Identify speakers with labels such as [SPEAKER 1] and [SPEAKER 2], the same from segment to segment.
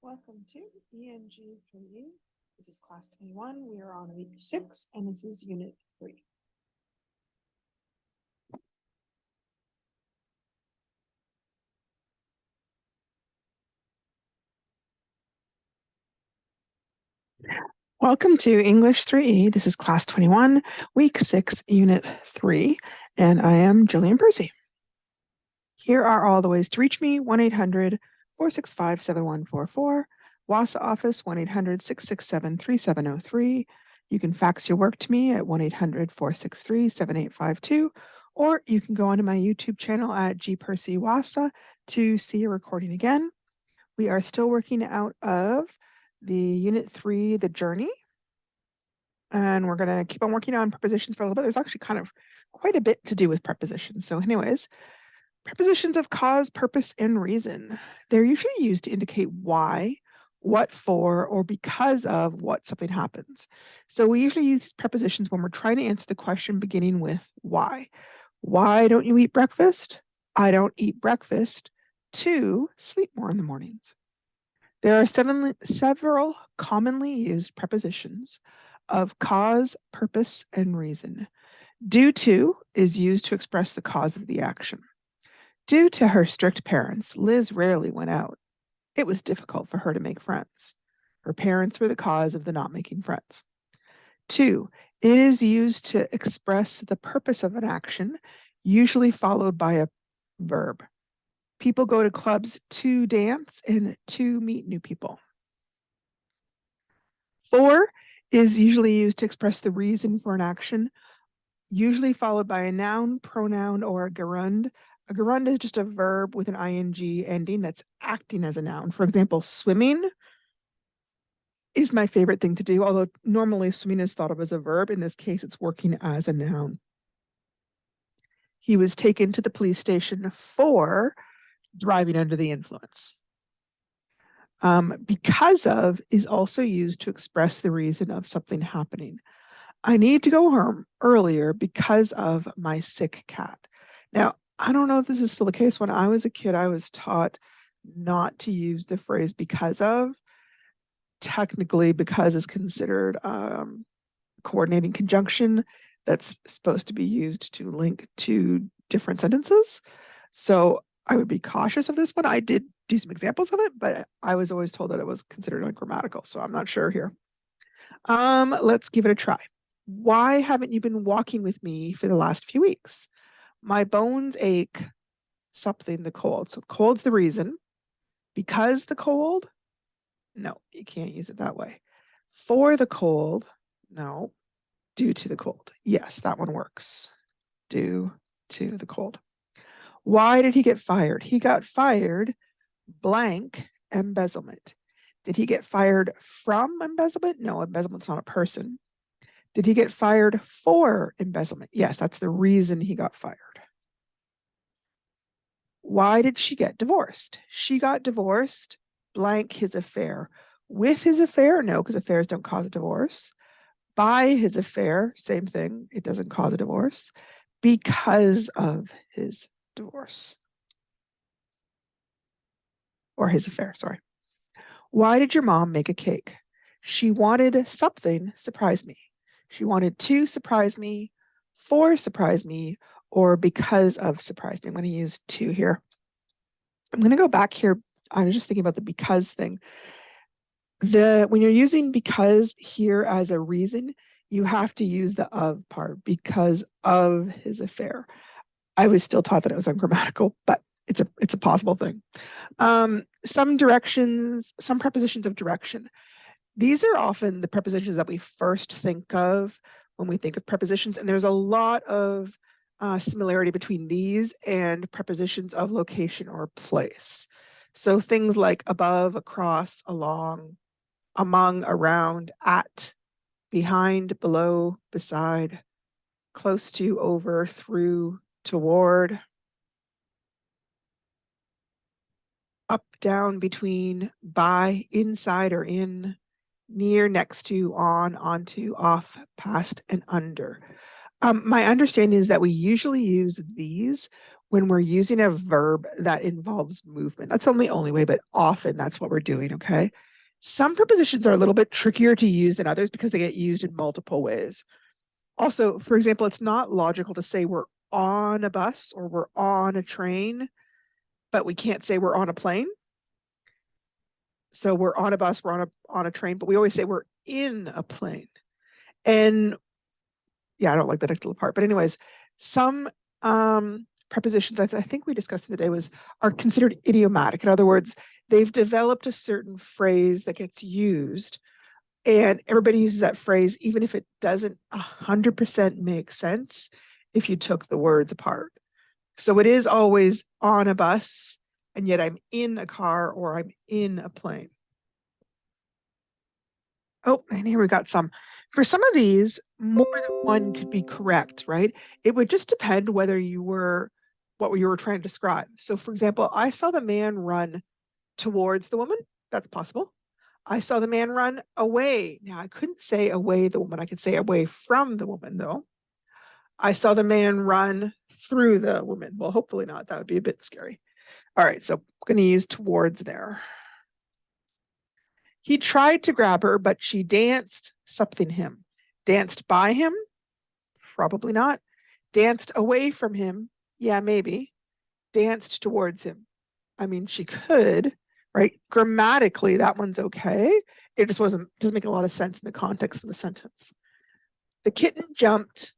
[SPEAKER 1] Welcome to ENG 3. This is class 21. We are on week 6, and this is unit 3. Welcome to English 3E. This is class 21, week 6, unit 3, and I am Jillian Percy. Here are all the ways to reach me: 1-800-465-7144, WASA office 1-800-667-3703. You can fax your work to me at 1-800-463-7852, or you can go onto my YouTube channel at gpercywasa to see a recording again. We are still working out of the unit 3, the journey, and we're going to keep on working on prepositions for a little bit. There's actually kind of quite a bit to do with prepositions. So anyways, prepositions of cause, purpose, and reason. They're usually used to indicate why, what for, or because of what something happens. So we usually use prepositions when we're trying to answer the question beginning with why. Why don't you eat breakfast? I don't eat breakfast to sleep more in the mornings. There are several commonly used prepositions of cause, purpose, and reason. Due to is used to express the cause of the action. Due to her strict parents, Liz rarely went out. It was difficult for her to make friends. Her parents were the cause of the not making friends. 2, it is used to express the purpose of an action, usually followed by a verb. People go to clubs to dance and to meet new people. 4 is usually used to express the reason for an action, usually followed by a noun, pronoun, or a gerund. A gerund is just a verb with an ing ending that's acting as a noun. For example, swimming is my favorite thing to do, although normally swimming is thought of as a verb. In this case, it's working as a noun. He was taken to the police station for driving under the influence. Because of is also used to express the reason of something happening. I need to go home earlier because of my sick cat. Now, I don't know if this is still the case. When I was a kid, I was taught not to use the phrase because of. Technically, because is considered coordinating conjunction that's supposed to be used to link two different sentences. So I would be cautious of this one. I did do some examples of it, but I was always told that it was considered ungrammatical. So I'm not sure here. Let's give it a try. Why haven't you been walking with me for the last few weeks? My bones ache, something the cold. So the cold's the reason. Because the cold? No, you can't use it that way. For the cold? No. Due to the cold? Yes, that one works. Due to the cold. Why did he get fired? He got fired blank embezzlement. Did he get fired from embezzlement? No, embezzlement's not a person. Did he get fired for embezzlement? Yes, that's the reason he got fired. Why did she get divorced? She got divorced blank his affair. With his affair? No, because affairs don't cause a divorce. By his affair? Same thing. It doesn't cause a divorce. Because of his divorce. Or his affair, sorry. Why did your mom make a cake? She wanted something surprise me. She wanted to surprise me, for surprise me, or because of surprise me. I'm going to use to here. I'm going to go back here. I was just thinking about the because thing. When you're using because here as a reason, you have to use the of part, because of his affair. I was still taught that it was ungrammatical, but it's a possible thing. Some directions, some prepositions of direction. These are often the prepositions that we first think of when we think of prepositions, and there's a lot of similarity between these and prepositions of location or place. So things like above, across, along, among, around, at, behind, below, beside, close to, over, through, toward, up, down, between, by, inside or in, near, next to, on, onto, off, past, and under. My understanding is that we usually use these when we're using a verb that involves movement. That's not the only way, but often that's what we're doing, okay? Some prepositions are a little bit trickier to use than others because they get used in multiple ways. Also, for example, it's not logical to say we're on a bus or we're on a train, but we can't say we're on a plane. So we're on a bus, we're on a train, but we always say we're in a plane. And yeah, I don't like the next little part. But anyways, some prepositions I think we discussed the other day are considered idiomatic. In other words, they've developed a certain phrase that gets used, and everybody uses that phrase, even if it doesn't 100% make sense if you took the words apart. So it is always on a bus, and yet I'm in a car or I'm in a plane. Oh, and here we got some. For some of these, more than one could be correct, right? It would just depend whether what you were trying to describe. So, for example, I saw the man run towards the woman. That's possible. I saw the man run away. Now, I couldn't say away the woman. I could say away from the woman, though. I saw the man run through the woman. Well, hopefully not. That would be a bit scary. All right, so I'm going to use towards there. He tried to grab her, but she danced something him. Danced by him? Probably not. Danced away from him? Yeah, maybe. Danced towards him. I mean, she could, right? Grammatically, that one's okay. It just doesn't make a lot of sense in the context of the sentence. The kitten jumped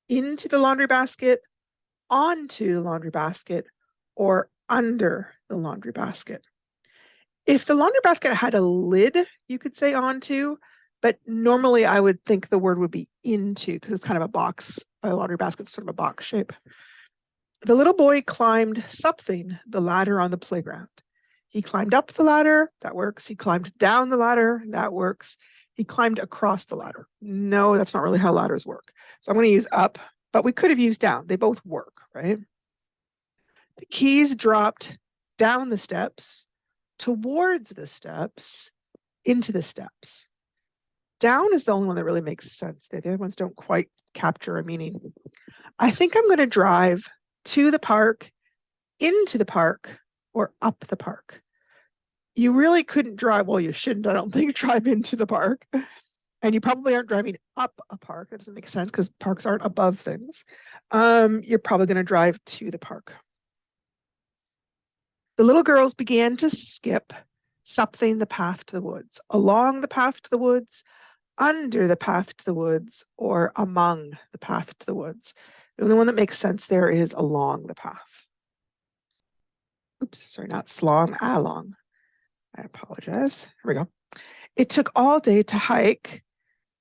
[SPEAKER 1] into the laundry basket, onto the laundry basket, or under the laundry basket. If the laundry basket had a lid, you could say onto, but normally I would think the word would be into because it's kind of a box. A laundry basket's sort of a box shape. The little boy climbed something, the ladder on the playground. He climbed up the ladder, that works. He climbed down the ladder, that works. He climbed across the ladder. No, that's not really how ladders work. So I'm going to use up, but we could have used down. They both work, right? The keys dropped down the steps, towards the steps, into the steps. Down is the only one that really makes sense. The other ones don't quite capture a meaning. I think I'm going to drive to the park, into the park, or up the park. You really couldn't drive, well, you shouldn't, I don't think, drive into the park. And you probably aren't driving up a park. That doesn't make sense because parks aren't above things. You're probably going to drive to the park. The little girls began to skip something the path to the woods, along the path to the woods, under the path to the woods, or among the path to the woods. The only one that makes sense there is along the path. Oops, sorry, not slong, along. I apologize. Here we go. It took all day to hike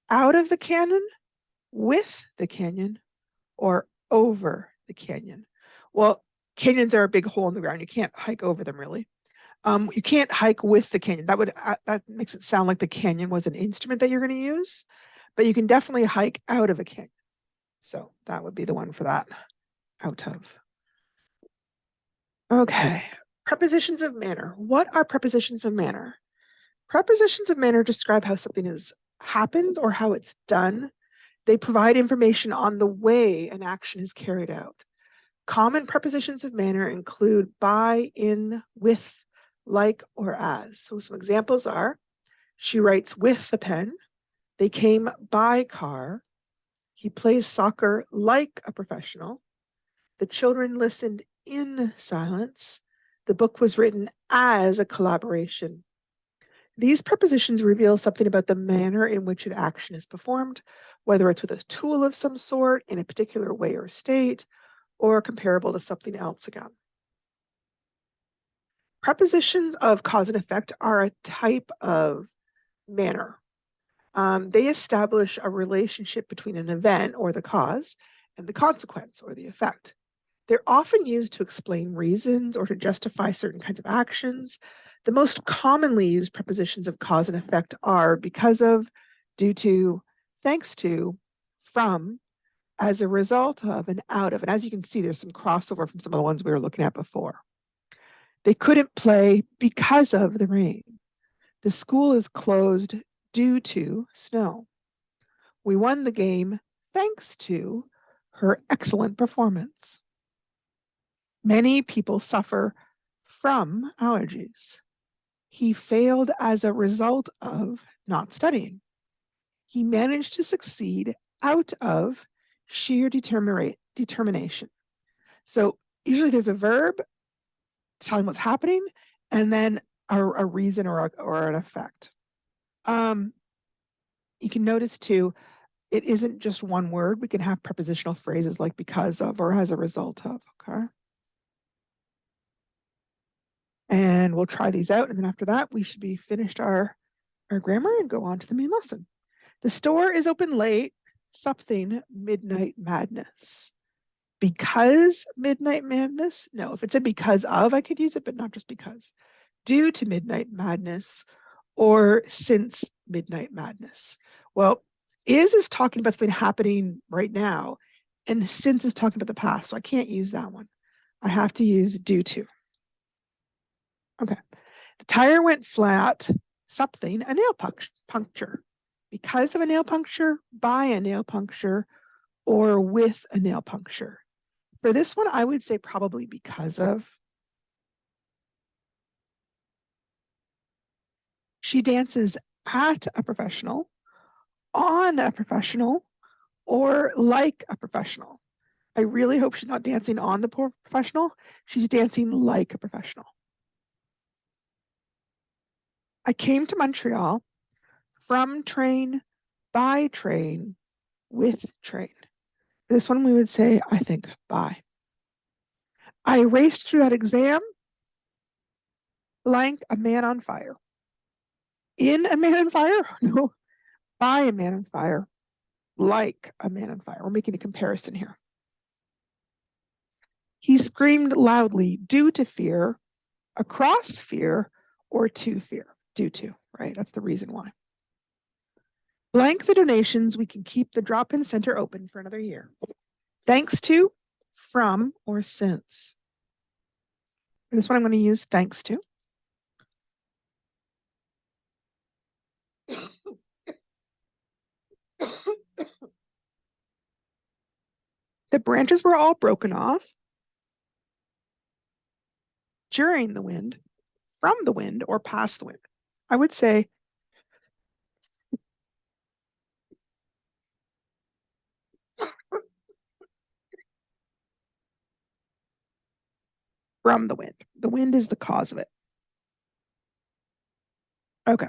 [SPEAKER 1] out of the canyon, with the canyon, or over the canyon. Well, canyons are a big hole in the ground. You can't hike over them really. You can't hike with the canyon. That makes it sound like the canyon was an instrument that you're going to use, but you can definitely hike out of a canyon. So that would be the one for that. Out of. Okay. Prepositions of manner. What are prepositions of manner? Prepositions of manner describe how something happens or how it's done. They provide information on the way an action is carried out. Common prepositions of manner include by, in, with, like, or as. So some examples are, she writes with a pen, they came by car, he plays soccer like a professional, the children listened in silence, the book was written as a collaboration. These prepositions reveal something about the manner in which an action is performed, whether it's with a tool of some sort, in a particular way or state, or comparable to something else again. Prepositions of cause and effect are a type of manner. They establish a relationship between an event, or the cause, and the consequence, or the effect. They're often used to explain reasons or to justify certain kinds of actions. The most commonly used prepositions of cause and effect are because of, due to, thanks to, from, as a result of, and out of. And as you can see, there's some crossover from some of the ones we were looking at before. They couldn't play because of the rain. The school is closed due to snow. We won the game thanks to her excellent performance. Many people suffer from allergies. He failed as a result of not studying. He managed to succeed out of sheer determination. So usually there's a verb telling what's happening and then a reason or an effect. You can notice too, it isn't just one word. We can have prepositional phrases like because of or as a result of, okay? And we'll try these out. And then after that, we should be finished our grammar and go on to the main lesson. The store is open late, something midnight madness. Because midnight madness? No, if it said because of, I could use it, but not just because. Due to midnight madness or since midnight madness. Well, is talking about something happening right now, and since is talking about the past. So I can't use that one. I have to use due to. Okay. The tire went flat, something, a nail puncture. Because of a nail puncture, by a nail puncture, or with a nail puncture. For this one, I would say probably because of. She dances at a professional, on a professional, or like a professional. I really hope she's not dancing on the professional. She's dancing like a professional. I came to Montreal from train, by train, with train. This one we would say, I think, by. I raced through that exam, blank, a man on fire. In a man on fire? No, by a man on fire, like a man on fire. We're making a comparison here. He screamed loudly due to fear, across fear, or to fear. Due to, right? That's the reason why. Blank the donations, we can keep the drop-in center open for another year. Thanks to, from, or since. For this one, I'm going to use thanks to. The branches were all broken off during the wind, from the wind, or past the wind. I would say from the wind. The wind is the cause of it. Okay.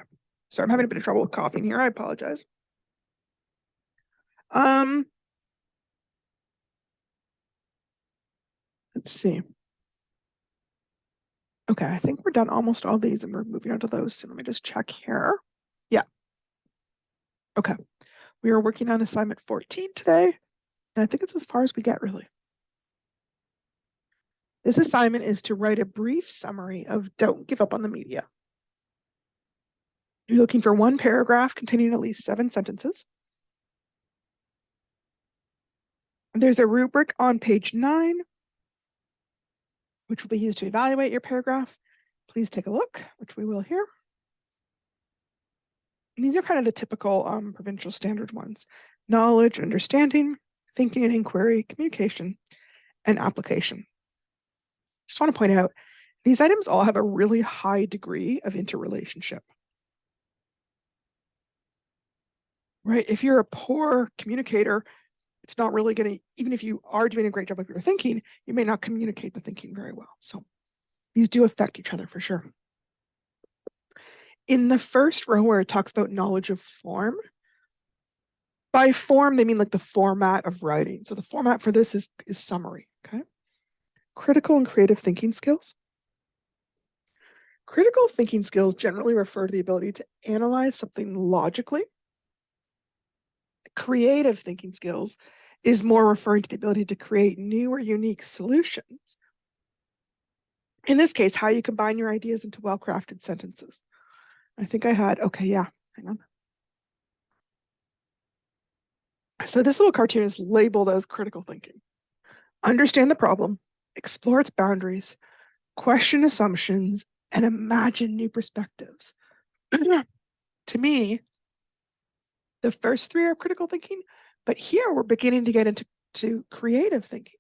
[SPEAKER 1] So I'm having a bit of trouble with coughing here. I apologize. Let's see. Okay, I think we're done almost all these and we're moving on to those. So let me just check here. Yeah. Okay. We are working on assignment 14 today. And I think it's as far as we get, really. This assignment is to write a brief summary of Don't Give Up on the Media. You're looking for one paragraph containing at least 7 sentences. There's a rubric on page 9, which will be used to evaluate your paragraph. Please take a look, which we will here. And these are kind of the typical provincial standard ones: knowledge, understanding, thinking and inquiry, communication, and application. Just want to point out, these items all have a really high degree of interrelationship. Right? If you're a poor communicator, it's not really going to, even if you are doing a great job of your thinking, you may not communicate the thinking very well. So these do affect each other for sure. In the first row where it talks about knowledge of form, by form, they mean like the format of writing. So the format for this is summary, okay? Critical and creative thinking skills. Critical thinking skills generally refer to the ability to analyze something logically. Creative thinking skills is more referring to the ability to create new or unique solutions. In this case, how you combine your ideas into well-crafted sentences. I think I had, okay, yeah, hang on. So this little cartoon is labeled as critical thinking. Understand the problem, explore its boundaries, question assumptions, and imagine new perspectives. To me, the first 3 are critical thinking, But here we're beginning to get into creative thinking.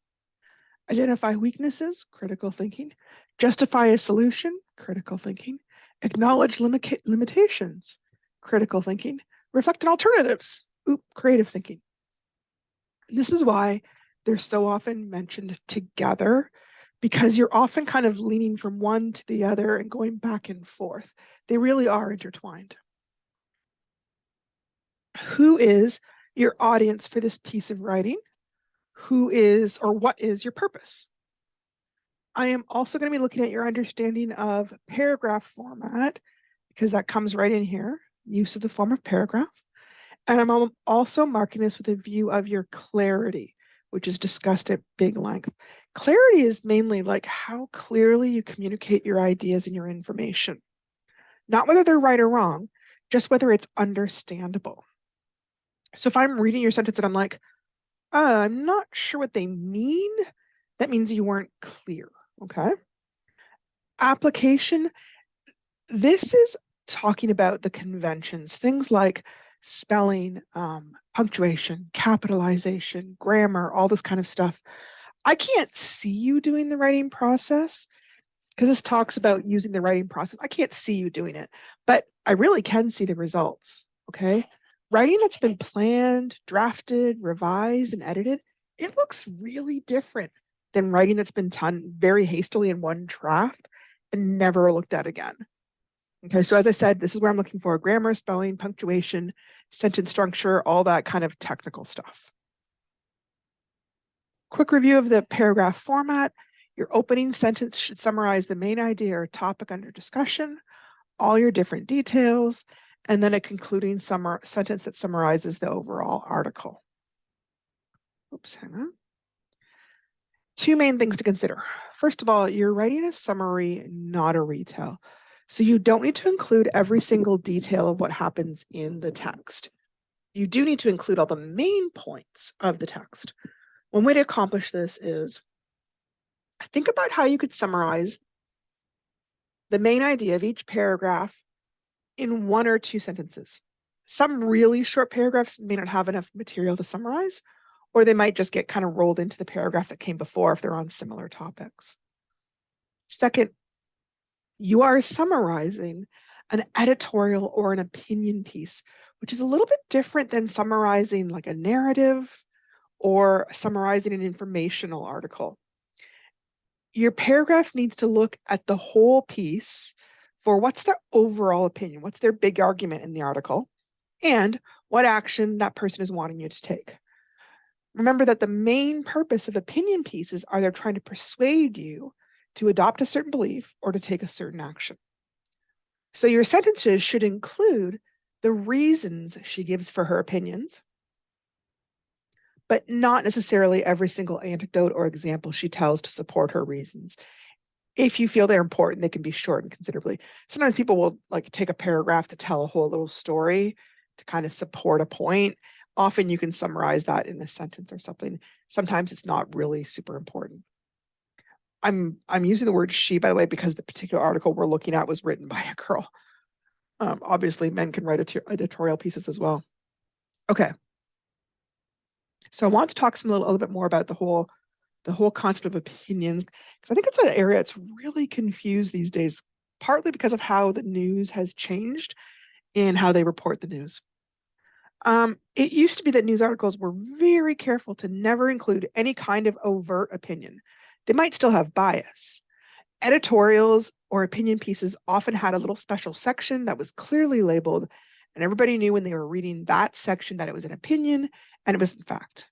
[SPEAKER 1] Identify weaknesses, critical thinking. Justify a solution, critical thinking. Acknowledge limitations, critical thinking. Reflect on alternatives, creative thinking. And this is why they're so often mentioned together, because you're often kind of leaning from one to the other and going back and forth. They really are intertwined. Who is your audience for this piece of writing? Who is or what is your purpose? I am also going to be looking at your understanding of paragraph format, because that comes right in here, use of the form of paragraph. And I'm also marking this with a view of your clarity, which is discussed at big length. Clarity is mainly like how clearly you communicate your ideas and your information. Not whether they're right or wrong, just whether it's understandable. So if I'm reading your sentence and I'm like, I'm not sure what they mean, that means you weren't clear, okay? Application, this is talking about the conventions, things like spelling, punctuation, capitalization, grammar, all this kind of stuff. I can't see you doing the writing process because this talks about using the writing process. I can't see you doing it, but I really can see the results, okay? Writing that's been planned, drafted, revised, and edited, it looks really different than writing that's been done very hastily in one draft and never looked at again. Okay, so as I said, this is where I'm looking for grammar, spelling, punctuation, sentence structure, all that kind of technical stuff. Quick review of the paragraph format. Your opening sentence should summarize the main idea or topic under discussion, all your different details, and then a concluding sentence that summarizes the overall article. Oops, hang on. Two main things to consider. First of all, you're writing a summary, not a retell. So you don't need to include every single detail of what happens in the text. You do need to include all the main points of the text. One way to accomplish this is think about how you could summarize the main idea of each paragraph in one or two sentences. Some really short paragraphs may not have enough material to summarize, or they might just get kind of rolled into the paragraph that came before if they're on similar topics. Second, you are summarizing an editorial or an opinion piece, which is a little bit different than summarizing like a narrative or summarizing an informational article. Your paragraph needs to look at the whole piece for what's their overall opinion, what's their big argument in the article, and what action that person is wanting you to take. Remember that the main purpose of opinion pieces are they're trying to persuade you to adopt a certain belief or to take a certain action. So your sentences should include the reasons she gives for her opinions, but not necessarily every single anecdote or example she tells to support her reasons. If you feel they're important, they can be shortened considerably. Sometimes people will like take a paragraph to tell a whole little story to kind of support a point. Often you can summarize that in a sentence or something. Sometimes it's not really super important. I'm using the word she, by the way, because the particular article we're looking at was written by a girl. Obviously, men can write editorial pieces as well. Okay. So I want to talk a little bit more about the whole concept of opinions, because I think it's an area that's really confused these days, partly because of how the news has changed in how they report the news. It used to be that news articles were very careful to never include any kind of overt opinion. They might still have bias. Editorials or opinion pieces often had a little special section that was clearly labeled, and everybody knew when they were reading that section that it was an opinion and it was in fact.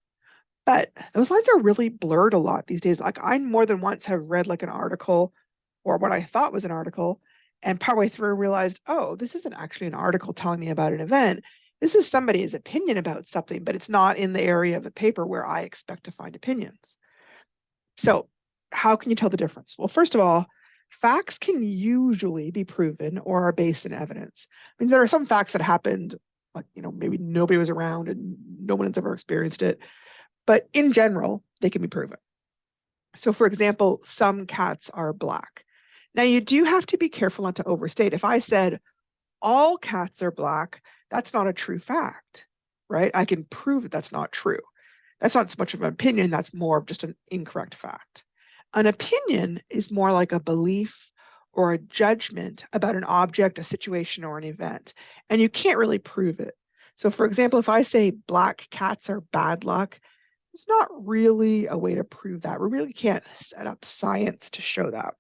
[SPEAKER 1] But those lines are really blurred a lot these days. Like I more than once have read like an article or what I thought was an article, and partway through realized, oh, this isn't actually an article telling me about an event. This is somebody's opinion about something, but it's not in the area of the paper where I expect to find opinions. So how can you tell the difference? Well, first of all, facts can usually be proven or are based in evidence. I mean, there are some facts that happened, like, maybe nobody was around and no one has ever experienced it. But in general, they can be proven. So for example, some cats are black. Now you do have to be careful not to overstate. If I said all cats are black, that's not a true fact. right? I can prove that that's not true. That's not so much of an opinion, that's more of just an incorrect fact. An opinion is more like a belief or a judgment about an object, a situation, or an event, and you can't really prove it. So, for example, if I say black cats are bad luck, there's not really a way to prove that. We really can't set up science to show that.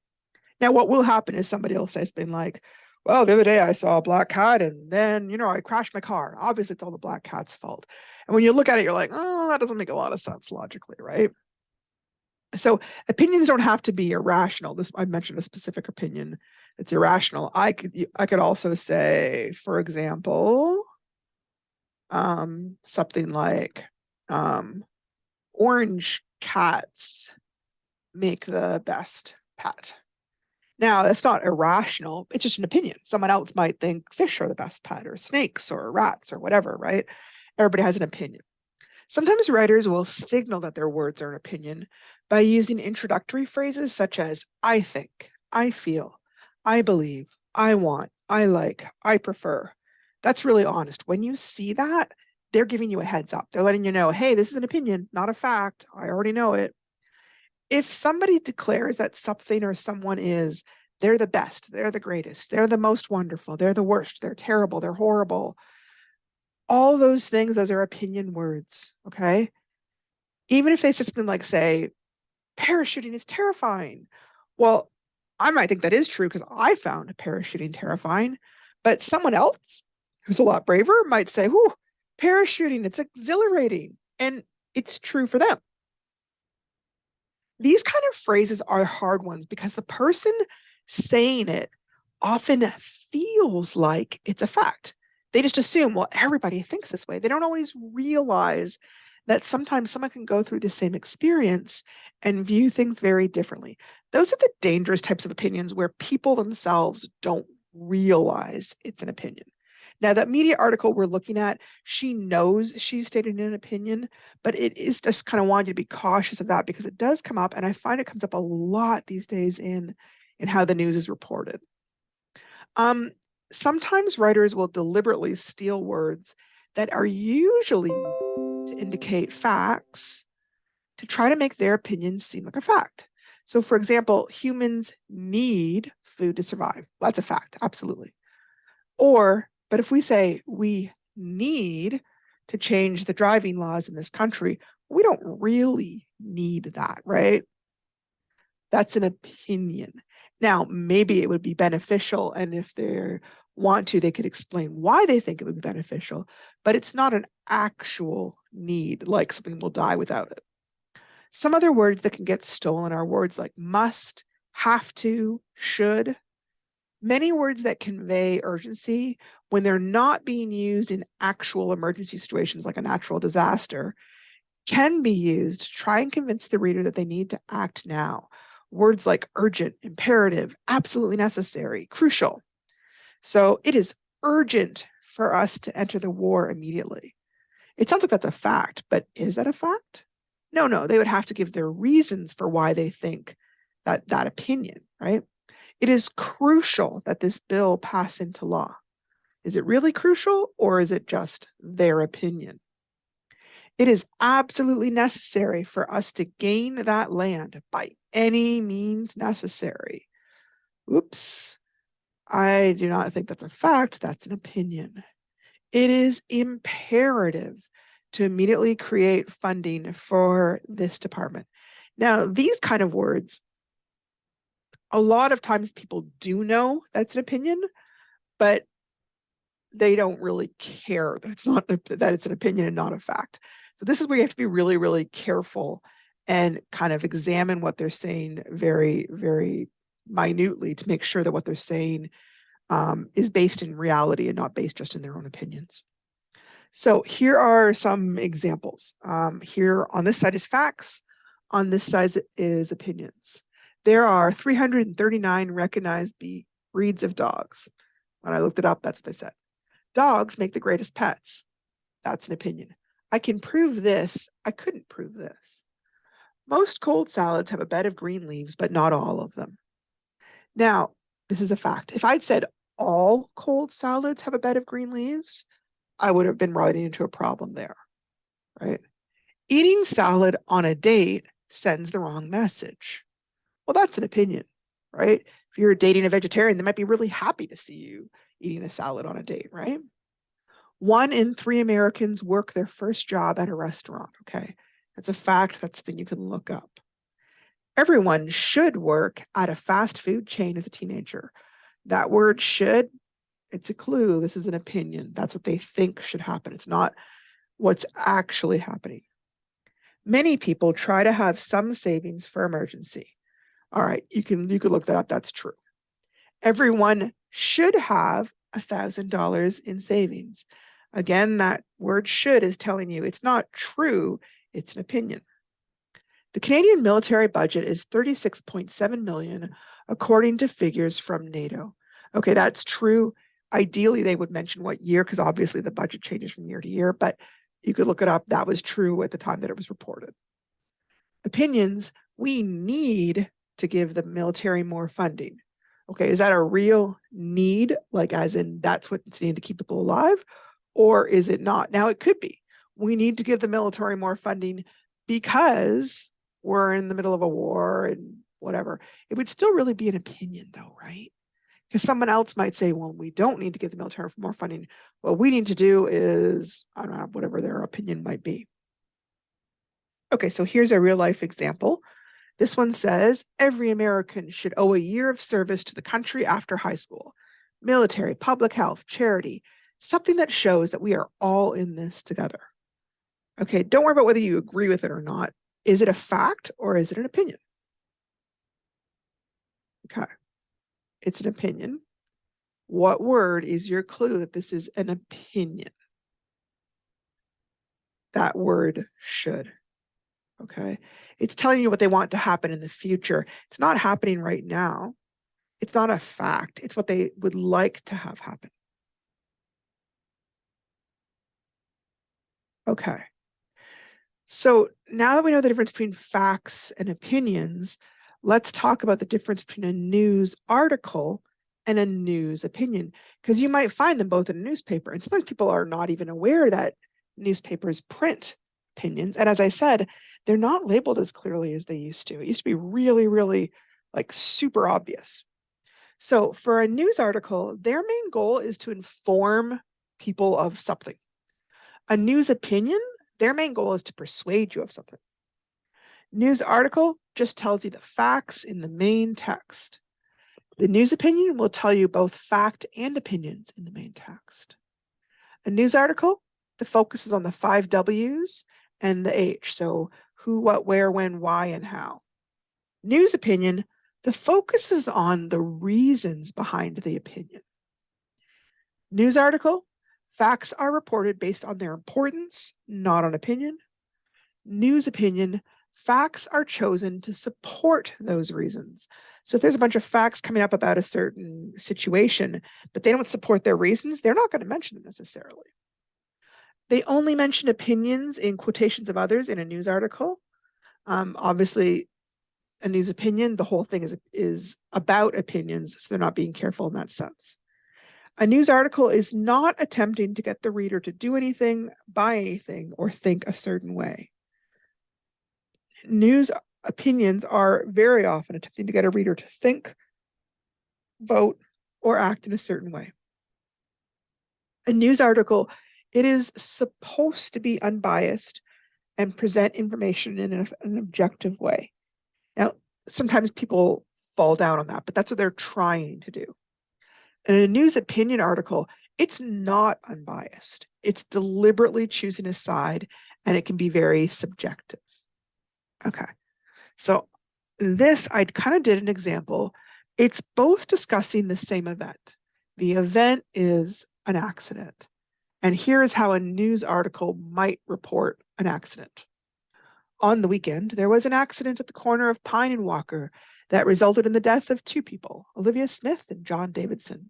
[SPEAKER 1] Now, what will happen is somebody will say something like, well, the other day I saw a black cat and then, I crashed my car. Obviously, it's all the black cat's fault. And when you look at it, you're like, oh, that doesn't make a lot of sense logically, right? So opinions don't have to be irrational. I mentioned a specific opinion that's irrational. I could also say, for example, something like orange cats make the best pet. Now, that's not irrational. It's just an opinion. Someone else might think fish are the best pet, or snakes, or rats, or whatever, right? Everybody has an opinion. Sometimes writers will signal that their words are an opinion by using introductory phrases such as I think, I feel, I believe, I want, I like, I prefer. That's really honest. When you see that, they're giving you a heads up. They're letting you know, hey, this is an opinion, not a fact. I already know it. If somebody declares that something or someone is, they're the best, they're the greatest, they're the most wonderful, they're the worst, they're terrible, they're horrible, all those things, those are opinion words, okay? Even if they say something like, say, parachuting is terrifying. Well, I might think that is true because I found parachuting terrifying, but someone else who's a lot braver might say, whew, parachuting, it's exhilarating. And it's true for them. These kind of phrases are hard ones because the person saying it often feels like it's a fact. They just assume, well, everybody thinks this way. They don't always realize that sometimes someone can go through the same experience and view things very differently. Those are the dangerous types of opinions where people themselves don't realize it's an opinion. Now, that media article we're looking at, she knows she's stated an opinion, but it is just kind of wanting you to be cautious of that because it does come up, and I find it comes up a lot these days in how the news is reported. Um, Sometimes writers will deliberately steal words that are usually to indicate facts to try to make their opinions seem like a fact. So, for example, humans need food to survive. That's a fact, absolutely. But if we say we need to change the driving laws in this country, we don't really need that, right? That's an opinion. Now, maybe it would be beneficial, and if they want to, they could explain why they think it would be beneficial, but it's not an actual need, like something will die without it. Some other words that can get stolen are words like must, have to, should. Many words that convey urgency, when they're not being used in actual emergency situations like a natural disaster, can be used to try and convince the reader that they need to act now. Words like urgent, imperative, absolutely necessary, crucial. So it is urgent for us to enter the war immediately. It sounds like that's a fact, but is that a fact? No, they would have to give their reasons for why they think that opinion, right? It is crucial that this bill pass into law. Is it really crucial, or is it just their opinion? It is absolutely necessary for us to gain that land by any means necessary. Oops, I do not think that's a fact, that's an opinion. It is imperative to immediately create funding for this department. Now, these kind of words, a lot of times people do know that's an opinion, but they don't really care that it's an opinion and not a fact. So this is where you have to be really, really careful and kind of examine what they're saying very, very minutely to make sure that what they're saying is based in reality and not based just in their own opinions. So here are some examples. Here on this side is facts. On this side is opinions. There are 339 recognized breeds of dogs. When I looked it up, that's what they said. Dogs make the greatest pets. That's an opinion. I can prove this. I couldn't prove this. Most cold salads have a bed of green leaves, but not all of them. Now, this is a fact. If I'd said all cold salads have a bed of green leaves, I would have been running into a problem there, right? Eating salad on a date sends the wrong message. Well, that's an opinion, right? If you're dating a vegetarian, they might be really happy to see you eating a salad on a date, right? 1 in 3 Americans work their first job at a restaurant. Okay. That's a fact. That's something you can look up. Everyone should work at a fast food chain as a teenager. That word should, it's a clue. This is an opinion. That's what they think should happen. It's not what's actually happening. Many people try to have some savings for emergency. All right, you could look that up. That's true. Everyone should have $1,000 in savings. Again, that word should is telling you it's not true, it's an opinion. The Canadian military budget is 36.7 million, according to figures from NATO. Okay, that's true. Ideally, they would mention what year, because obviously the budget changes from year to year, but you could look it up. That was true at the time that it was reported. Opinions, we need to give the military more funding. Okay, is that a real need? Like, as in that's what's needed to keep people alive? Or is it not? Now, it could be. We need to give the military more funding because we're in the middle of a war and whatever. It would still really be an opinion, though, right? Because someone else might say, well, we don't need to give the military more funding. What we need to do is, I don't know, whatever their opinion might be. Okay, so here's a real life example. This one says, every American should owe a year of service to the country after high school. Military, public health, charity, something that shows that we are all in this together. Okay, don't worry about whether you agree with it or not. Is it a fact or is it an opinion? Okay, it's an opinion. What word is your clue that this is an opinion? That word should. Okay, it's telling you what they want to happen in the future. It's not happening right now. It's not a fact. It's what they would like to have happen. Okay. So now that we know the difference between facts and opinions, let's talk about the difference between a news article and a news opinion, because you might find them both in a newspaper. And sometimes people are not even aware that newspapers print opinions. And as I said, they're not labeled as clearly as they used to. It used to be really, really like super obvious. So for a news article, their main goal is to inform people of something. A news opinion, their main goal is to persuade you of something. News article just tells you the facts in the main text. The news opinion will tell you both fact and opinions in the main text. A news article, the focus is on the 5 W's and the H. So who, what, where, when, why, and how. News opinion, the focus is on the reasons behind the opinion. News article, facts are reported based on their importance, not on opinion. News opinion, facts are chosen to support those reasons. So if there's a bunch of facts coming up about a certain situation, but they don't support their reasons, they're not going to mention them necessarily. They only mention opinions in quotations of others in a news article. Obviously, a news opinion, the whole thing is about opinions, so they're not being careful in that sense. A news article is not attempting to get the reader to do anything, buy anything, or think a certain way. News opinions are very often attempting to get a reader to think, vote, or act in a certain way. A news article, it is supposed to be unbiased and present information in an objective way. Now, sometimes people fall down on that, but that's what they're trying to do. And in a news opinion article, it's not unbiased. It's deliberately choosing a side, and it can be very subjective. Okay, so this, I kind of did an example. It's both discussing the same event. The event is an accident. And here is how a news article might report an accident. On the weekend, there was an accident at the corner of Pine and Walker that resulted in the death of 2 people, Olivia Smith and John Davidson.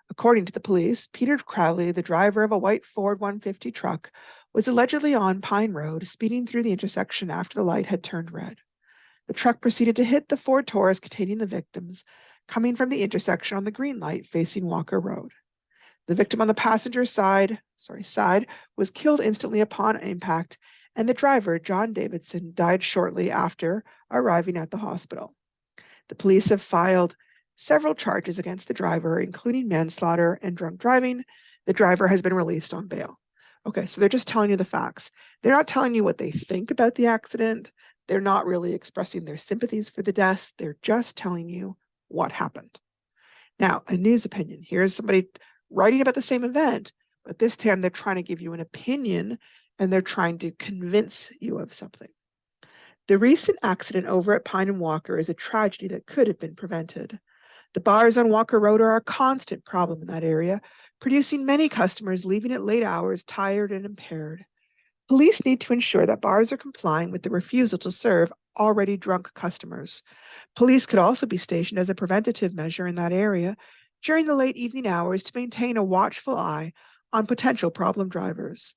[SPEAKER 1] According to the police, Peter Crowley, the driver of a white Ford 150 truck, was allegedly on Pine Road, speeding through the intersection after the light had turned red. The truck proceeded to hit the Ford Taurus containing the victims, coming from the intersection on the green light facing Walker Road. The victim on the passenger side was killed instantly upon impact, and the driver, John Davidson, died shortly after arriving at the hospital. The police have filed several charges against the driver, including manslaughter and drunk driving. The driver has been released on bail. Okay, so they're just telling you the facts. They're not telling you what they think about the accident. They're not really expressing their sympathies for the deaths. They're just telling you what happened. Now, a news opinion. Here's somebody writing about the same event, but this time they're trying to give you an opinion and they're trying to convince you of something. The recent accident over at Pine and Walker is a tragedy that could have been prevented. The bars on Walker Road are a constant problem in that area, producing many customers leaving at late hours tired and impaired. Police need to ensure that bars are complying with the refusal to serve already drunk customers. Police could also be stationed as a preventative measure in that area during the late evening hours to maintain a watchful eye on potential problem drivers.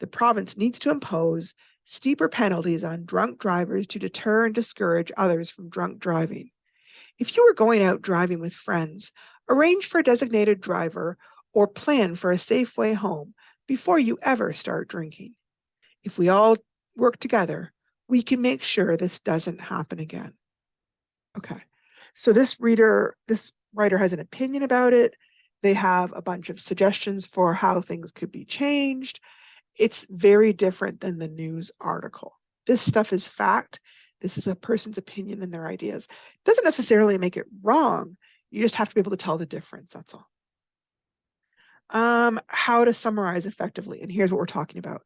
[SPEAKER 1] The province needs to impose steeper penalties on drunk drivers to deter and discourage others from drunk driving. If you are going out driving with friends, arrange for a designated driver or plan for a safe way home before you ever start drinking. If we all work together, we can make sure this doesn't happen again. Okay, so this writer has an opinion about it. They have a bunch of suggestions for how things could be changed. It's very different than the news article. This stuff is fact. This is a person's opinion and their ideas. It doesn't necessarily make it wrong. You just have to be able to tell the difference, that's all. How to summarize effectively, and here's what we're talking about.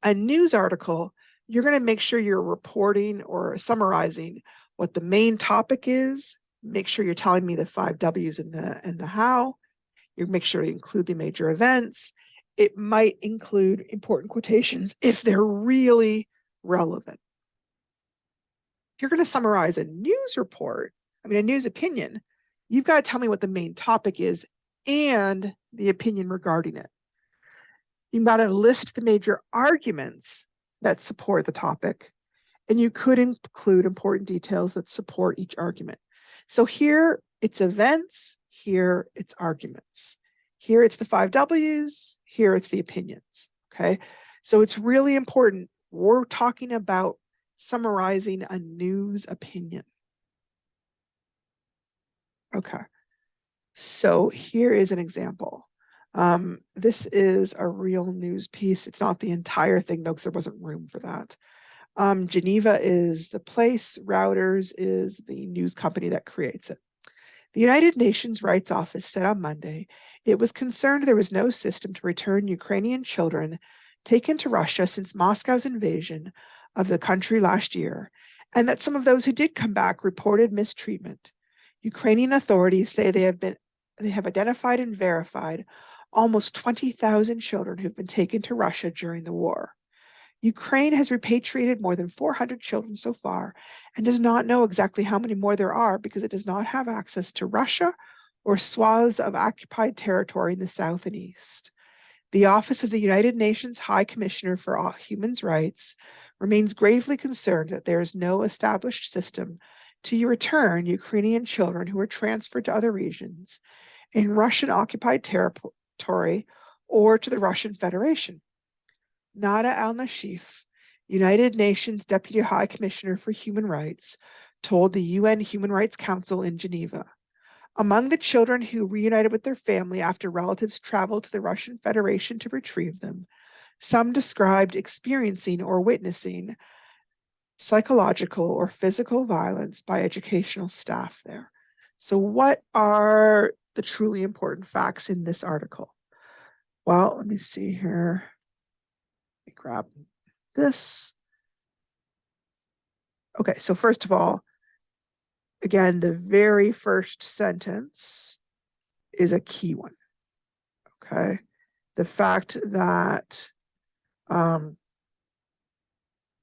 [SPEAKER 1] A news article, you're going to make sure you're reporting or summarizing what the main topic is. Make sure you're telling me the 5 W's and the how. You make sure to include the major events. It might include important quotations if they're really relevant. If you're going to summarize a news opinion, you've got to tell me what the main topic is and the opinion regarding it. You've got to list the major arguments that support the topic, and you could include important details that support each argument. So here it's events, here it's arguments. Here it's the 5 W's, here it's the opinions, okay? So it's really important. We're talking about summarizing a news opinion. Okay, so here is an example. This is a real news piece. It's not the entire thing though, because there wasn't room for that. Geneva is the place, Routers is the news company that creates it. The United Nations Rights Office said on Monday it was concerned there was no system to return Ukrainian children taken to Russia since Moscow's invasion of the country last year, and that some of those who did come back reported mistreatment. Ukrainian authorities say they have identified and verified almost 20,000 children who've been taken to Russia during the war. Ukraine has repatriated more than 400 children so far and does not know exactly how many more there are because it does not have access to Russia or swaths of occupied territory in the south and east. The Office of the United Nations High Commissioner for Human Rights remains gravely concerned that there is no established system to return Ukrainian children who are transferred to other regions in Russian-occupied territory or to the Russian Federation. Nada al-Nashif, United Nations Deputy High Commissioner for Human Rights, told the UN Human Rights Council in Geneva. Among the children who reunited with their family after relatives traveled to the Russian Federation to retrieve them, some described experiencing or witnessing psychological or physical violence by educational staff there. So what are the truly important facts in this article? Well, let me see here. Let me grab this. Okay, so first of all, again, the very first sentence is a key one. Okay, the fact that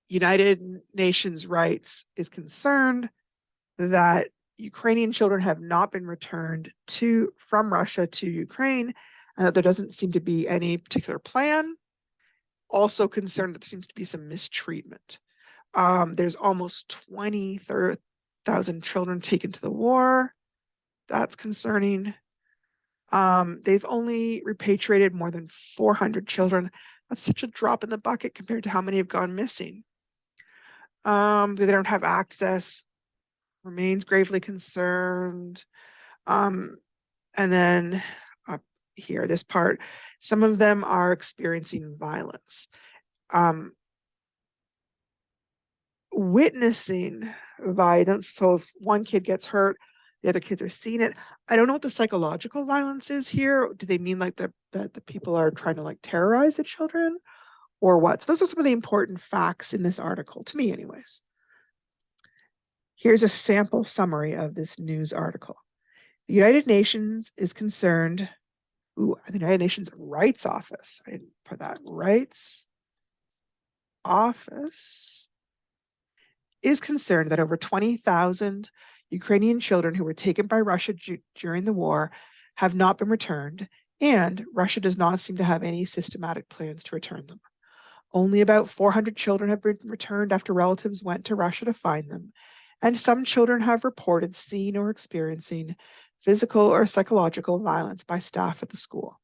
[SPEAKER 1] United Nations Rights is concerned that Ukrainian children have not been returned from Russia to Ukraine, and that there doesn't seem to be any particular plan. Also concerned that there seems to be some mistreatment. There's almost 20,000 children taken to the war. That's concerning. They've only repatriated more than 400 children. That's such a drop in the bucket compared to how many have gone missing. They don't have access, remains gravely concerned. And then up here, this part, some of them are experiencing violence. Witnessing violence. So if one kid gets hurt, the other kids are seeing it. I don't know what the psychological violence is here. Do they mean like that the people are trying to like terrorize the children or what? So those are some of the important facts in this article, to me anyways. Here's a sample summary of this news article. The United Nations is concerned. The United Nations Rights Office. I didn't put that. Rights Office is concerned that over 20,000 Ukrainian children who were taken by Russia during the war have not been returned, and Russia does not seem to have any systematic plans to return them. Only about 400 children have been returned after relatives went to Russia to find them, and some children have reported seeing or experiencing physical or psychological violence by staff at the school.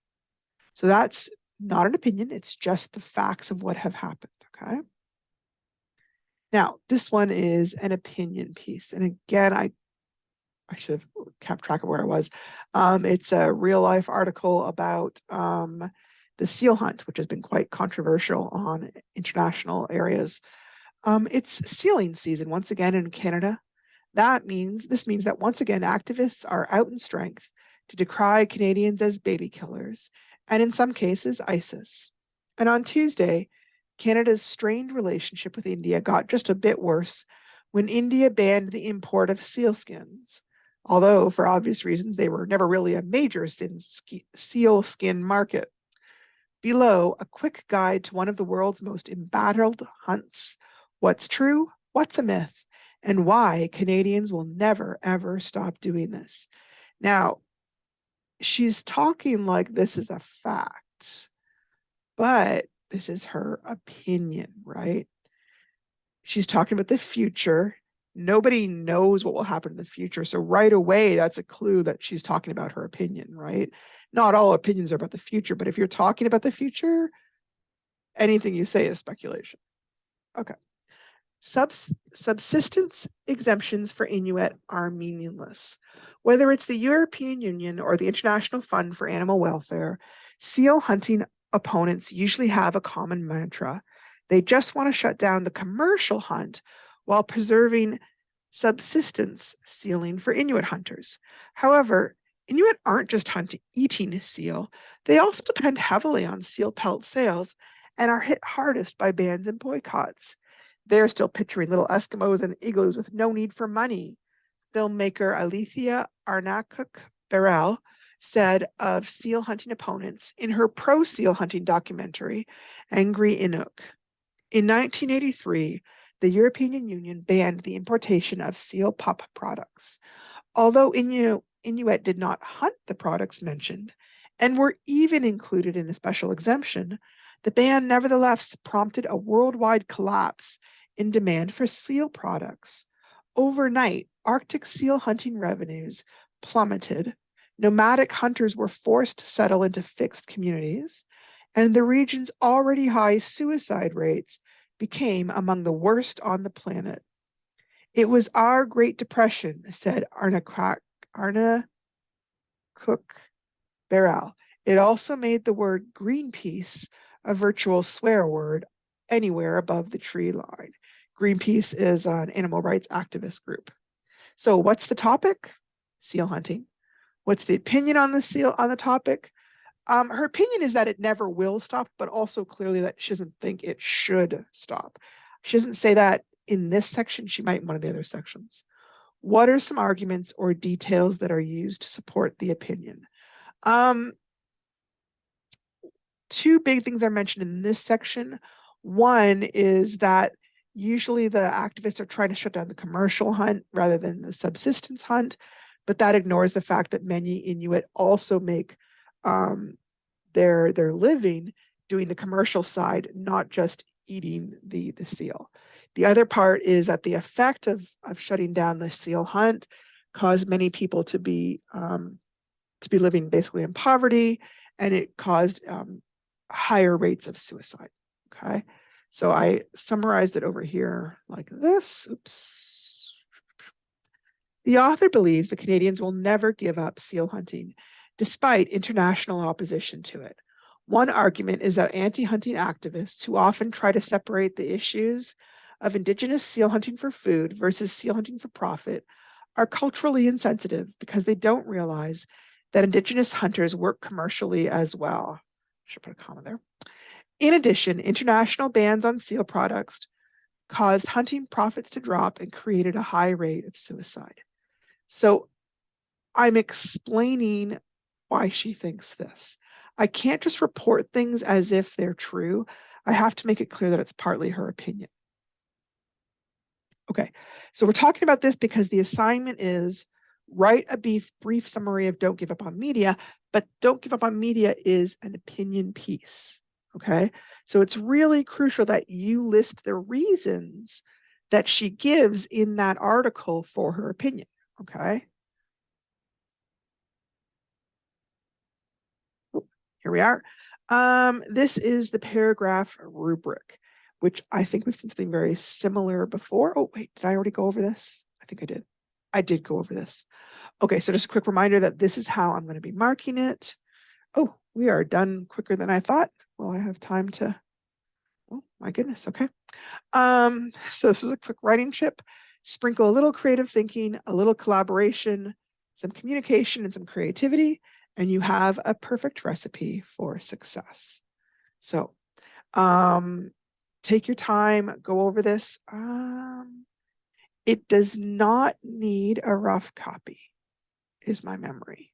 [SPEAKER 1] So that's not an opinion, it's just the facts of what have happened, okay? Now, this one is an opinion piece. And again, I should have kept track of where I was. It's a real life article about the seal hunt, which has been quite controversial on international areas. It's sealing season once again in Canada. This means that once again, activists are out in strength to decry Canadians as baby killers, and in some cases, ISIS. And on Tuesday, Canada's strained relationship with India got just a bit worse when India banned the import of seal skins. Although, for obvious reasons, they were never really a major seal skin market. Below, a quick guide to one of the world's most embattled hunts. What's true, what's a myth, and why Canadians will never, ever stop doing this. Now, she's talking like this is a fact, but this is her opinion, right? She's talking about the future. Nobody knows what will happen in the future. So right away, that's a clue that she's talking about her opinion, right? Not all opinions are about the future, but if you're talking about the future, anything you say is speculation. Okay. Subsistence exemptions for Inuit are meaningless. Whether it's the European Union or the International Fund for Animal Welfare, seal hunting opponents usually have a common mantra. They just want to shut down the commercial hunt while preserving subsistence sealing for Inuit hunters. However, Inuit aren't just eating seal, they also depend heavily on seal pelt sales and are hit hardest by bans and boycotts. They're still picturing little Eskimos and igloos with no need for money. Filmmaker Alethea Arnakuk-Berel said of seal hunting opponents in her pro-seal hunting documentary, Angry Inuk. In 1983, the European Union banned the importation of seal pup products. Although Inuit did not hunt the products mentioned and were even included in a special exemption, the ban nevertheless prompted a worldwide collapse in demand for seal products. Overnight, Arctic seal hunting revenues plummeted. Nomadic hunters were forced to settle into fixed communities, and the region's already high suicide rates became among the worst on the planet. It was our Great Depression, said Arna Cook-Beral. It also made the word Greenpeace a virtual swear word anywhere above the tree line. Greenpeace is an animal rights activist group. So what's the topic? Seal hunting. What's the opinion on the topic? Her opinion is that it never will stop, but also clearly that she doesn't think it should stop. She doesn't say that in this section. She might in one of the other sections. What are some arguments or details that are used to support the opinion? Two big things are mentioned in this section. One is that usually the activists are trying to shut down the commercial hunt rather than the subsistence hunt, but that ignores the fact that many Inuit also make their living doing the commercial side, not just eating the seal. The other part is that the effect of shutting down the seal hunt caused many people to be to be living basically in poverty, and it caused higher rates of suicide. Okay, so I summarized it over here like this. Oops. The author believes the Canadians will never give up seal hunting, despite international opposition to it. One argument is that anti-hunting activists, who often try to separate the issues of Indigenous seal hunting for food versus seal hunting for profit, are culturally insensitive because they don't realize that Indigenous hunters work commercially as well. Should put a comma there. In addition, international bans on seal products caused hunting profits to drop and created a high rate of suicide. So I'm explaining why she thinks this. I can't just report things as if they're true. I have to make it clear that it's partly her opinion. Okay, so we're talking about this because the assignment is write a brief summary of Don't Give Up on Media, but Don't Give Up on Media is an opinion piece. Okay, so it's really crucial that you list the reasons that she gives in that article for her opinion. Okay. Here we are. This is the paragraph rubric, which I think we've seen something very similar before. Oh, wait, did I already go over this? I think I did. I did go over this. Okay, so just a quick reminder that this is how I'm going to be marking it. Oh, we are done quicker than I thought. Well, I have time to, oh my goodness, okay. So this was a quick writing chip. Sprinkle a little creative thinking, a little collaboration, some communication, and some creativity, and you have a perfect recipe for success. So take your time, go over this. It does not need a rough copy, is my memory.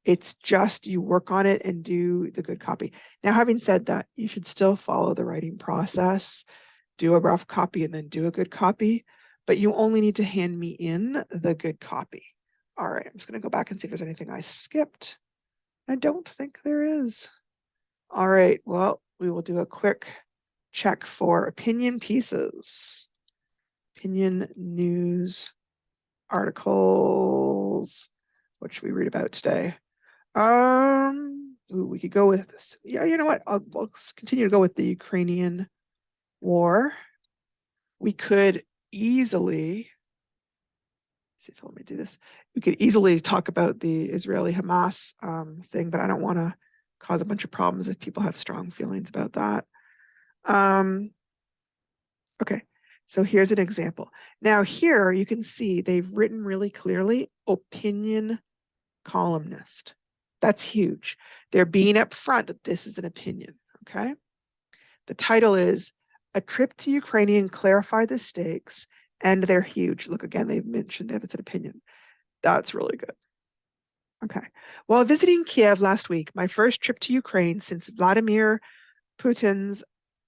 [SPEAKER 1] It's just you work on it and do the good copy. Now, having said that, you should still follow the writing process, do a rough copy and then do a good copy, but you only need to hand me in the good copy. All right, I'm just going to go back and see if there's anything I skipped. I don't think there is. All right, well, we will do a quick check for opinion pieces, opinion news articles. What should we read about today? We could go with this. Yeah, you know what? I'll continue to go with the Ukrainian war. We could easily, see if let me do this. We could easily talk about the Israeli Hamas thing, but I don't want to cause a bunch of problems if people have strong feelings about that. Okay, so here's an example. Now here you can see they've written really clearly opinion columnist. That's huge. They're being upfront that this is an opinion, okay? The title is A Trip to Ukraine, Clarify the Stakes, and they're huge. Look, again, they've mentioned that it's an opinion. That's really good. Okay. While visiting Kiev last week, my first trip to Ukraine since Vladimir Putin's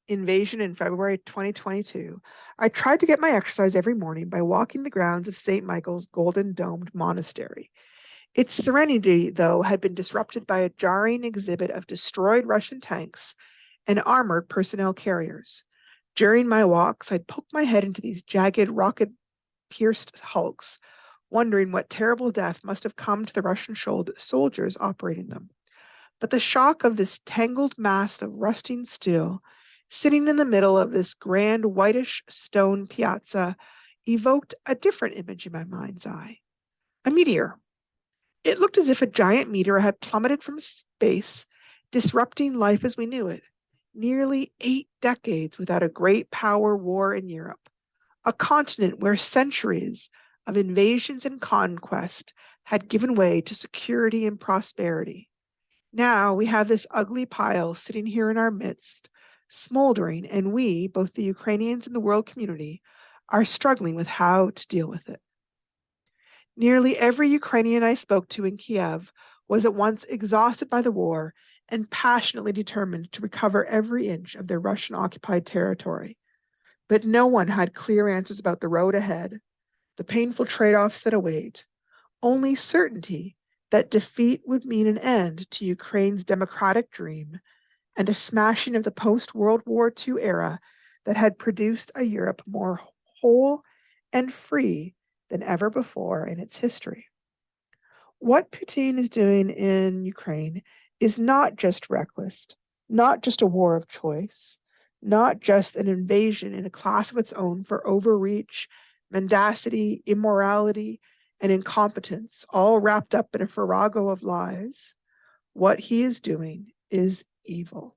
[SPEAKER 1] invasion in February 2022, I tried to get my exercise every morning by walking the grounds of St. Michael's Golden Domed Monastery. Its serenity, though, had been disrupted by a jarring exhibit of destroyed Russian tanks and armored personnel carriers. During my walks, I'd poke my head into these jagged, rocket-pierced hulks, wondering what terrible death must have come to the Russian soldiers operating them. But the shock of this tangled mass of rusting steel, sitting in the middle of this grand whitish stone piazza, evoked a different image in my mind's eye. A meteor. It looked as if a giant meteor had plummeted from space, disrupting life as we knew it. Nearly 8 decades without a great power war in Europe, a continent where centuries of invasions and conquest had given way to security and prosperity. Now we have this ugly pile sitting here in our midst, smoldering, and we, both the Ukrainians and the world community, are struggling with how to deal with it. Nearly every Ukrainian I spoke to in Kiev was at once exhausted by the war and passionately determined to recover every inch of their Russian-occupied territory. But no one had clear answers about the road ahead, the painful trade-offs that await, only certainty that defeat would mean an end to Ukraine's democratic dream and a smashing of the post-World War II era that had produced a Europe more whole and free than ever before in its history. What Putin is doing in Ukraine is not just reckless, not just a war of choice, not just an invasion in a class of its own for overreach, mendacity, immorality, and incompetence, all wrapped up in a farrago of lies. What he is doing is evil.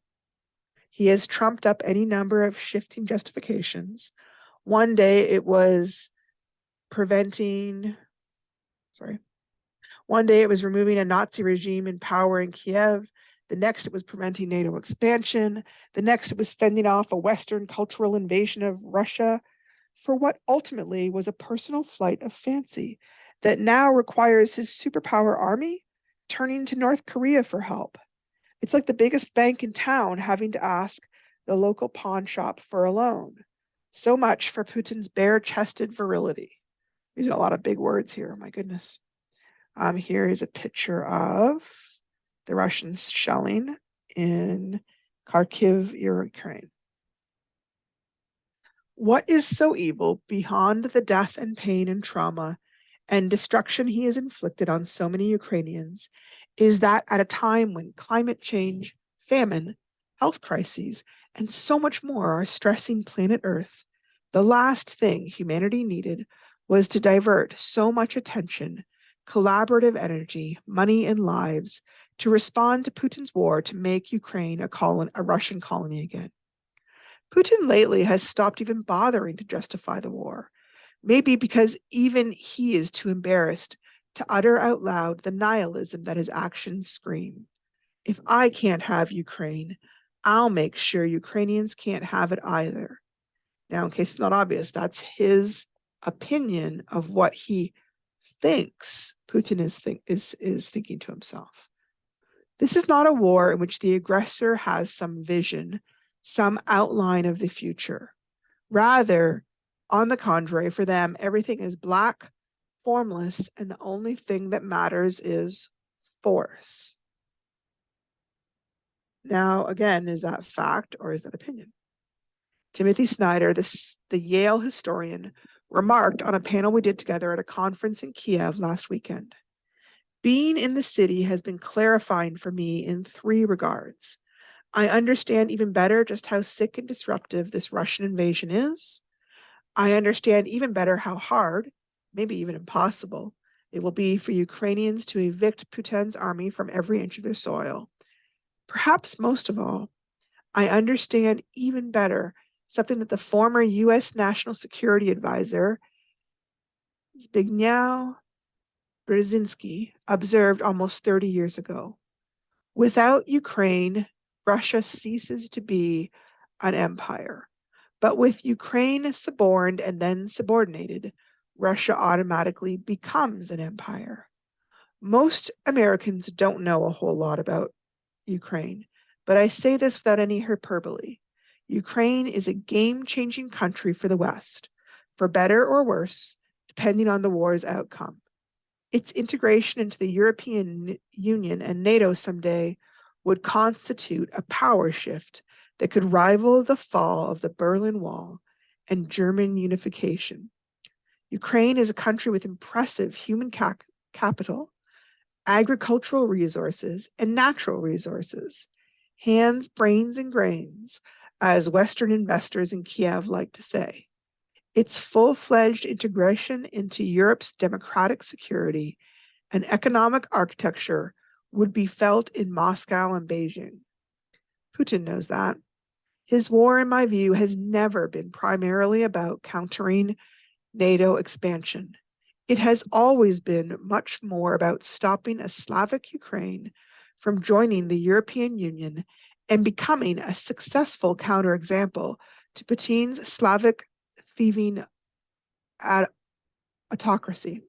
[SPEAKER 1] He has trumped up any number of shifting justifications. One day it was preventing, sorry, one day it was removing a Nazi regime in power in Kiev. The next, it was preventing NATO expansion. The next, it was fending off a Western cultural invasion of Russia for what ultimately was a personal flight of fancy that now requires his superpower army turning to North Korea for help. It's like the biggest bank in town having to ask the local pawn shop for a loan. So much for Putin's bare chested virility. These are a lot of big words here, my goodness. Here is a picture of the Russians shelling in Kharkiv, Ukraine. What is so evil beyond the death and pain and trauma and destruction he has inflicted on so many Ukrainians is that at a time when climate change, famine, health crises, and so much more are stressing planet Earth, the last thing humanity needed was to divert so much attention, collaborative energy, money, and lives to respond to Putin's war to make Ukraine a Russian colony again. Putin lately has stopped even bothering to justify the war, maybe because even he is too embarrassed to utter out loud the nihilism that his actions scream. If I can't have Ukraine, I'll make sure Ukrainians can't have it either. Now, in case it's not obvious, that's his opinion of what he thinks Putin is thinking to himself. This is not a war in which the aggressor has some vision, some outline of the future. Rather, on the contrary, for them, everything is black, formless, and the only thing that matters is force. Now, again, is that fact or is that opinion? Timothy Snyder, the Yale historian, remarked on a panel we did together at a conference in Kiev last weekend. Being in the city has been clarifying for me in 3 regards. I understand even better just how sick and disruptive this Russian invasion is. I understand even better how hard, maybe even impossible, it will be for Ukrainians to evict Putin's army from every inch of their soil. Perhaps most of all, I understand even better something that the former U.S. National Security Advisor, Zbigniew Brzezinski, observed almost 30 years ago. Without Ukraine, Russia ceases to be an empire. But with Ukraine suborned and then subordinated, Russia automatically becomes an empire. Most Americans don't know a whole lot about Ukraine, but I say this without any hyperbole. Ukraine is a game-changing country for the West, for better or worse, depending on the war's outcome. Its integration into the European Union and NATO someday would constitute a power shift that could rival the fall of the Berlin Wall and German unification. Ukraine is a country with impressive human capital, agricultural resources, and natural resources. Hands, brains, and grains, as Western investors in Kiev like to say. Its full-fledged integration into Europe's democratic security and economic architecture would be felt in Moscow and Beijing. Putin knows that. His war, in my view, has never been primarily about countering NATO expansion. It has always been much more about stopping a Slavic Ukraine from joining the European Union and becoming a successful counterexample to Putin's Slavic thieving autocracy.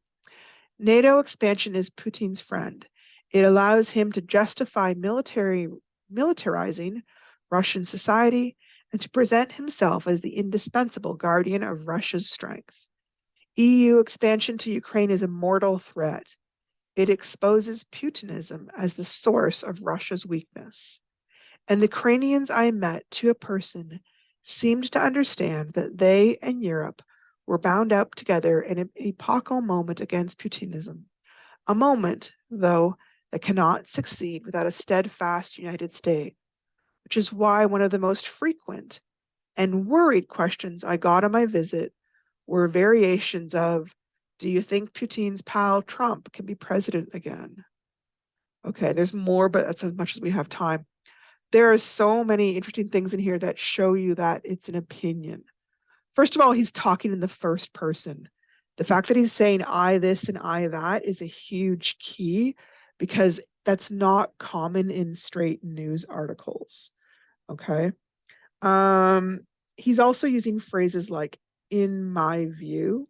[SPEAKER 1] NATO expansion is Putin's friend. It allows him to justify militarizing Russian society and to present himself as the indispensable guardian of Russia's strength. EU expansion to Ukraine is a mortal threat. It exposes Putinism as the source of Russia's weakness. And the Ukrainians I met to a person seemed to understand that they and Europe were bound up together in an epochal moment against Putinism, A moment, though, that cannot succeed without a steadfast United State, which is why one of the most frequent and worried questions I got on my visit were variations of, do you think Putin's pal Trump can be president again? Okay, there's more, but that's as much as we have time. There are so many interesting things in here that show you that it's an opinion. First of all, he's talking in the first person. The fact that he's saying I this and I that is a huge key because that's not common in straight news articles. Okay. Um, he's also using phrases like in my view,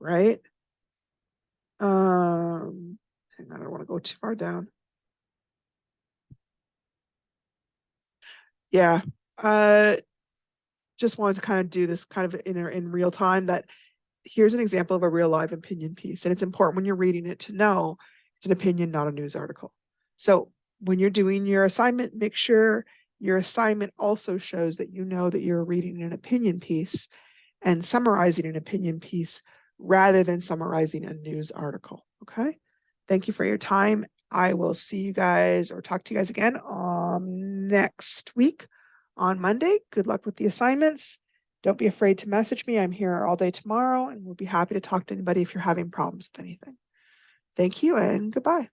[SPEAKER 1] right? Hang on, I don't want to go too far down. Yeah. Uh, just wanted to kind of do this kind of in real time that here's an example of a real live opinion piece. And it's important when you're reading it to know it's an opinion, not a news article. So when you're doing your assignment, make sure your assignment also shows that you know that you're reading an opinion piece and summarizing an opinion piece rather than summarizing a news article. Okay. Thank you for your time. I will see you guys or talk to you guys again next week on Monday. Good luck with the assignments. Don't be afraid to message me. I'm here all day tomorrow and we'll be happy to talk to anybody if you're having problems with anything. Thank you and goodbye.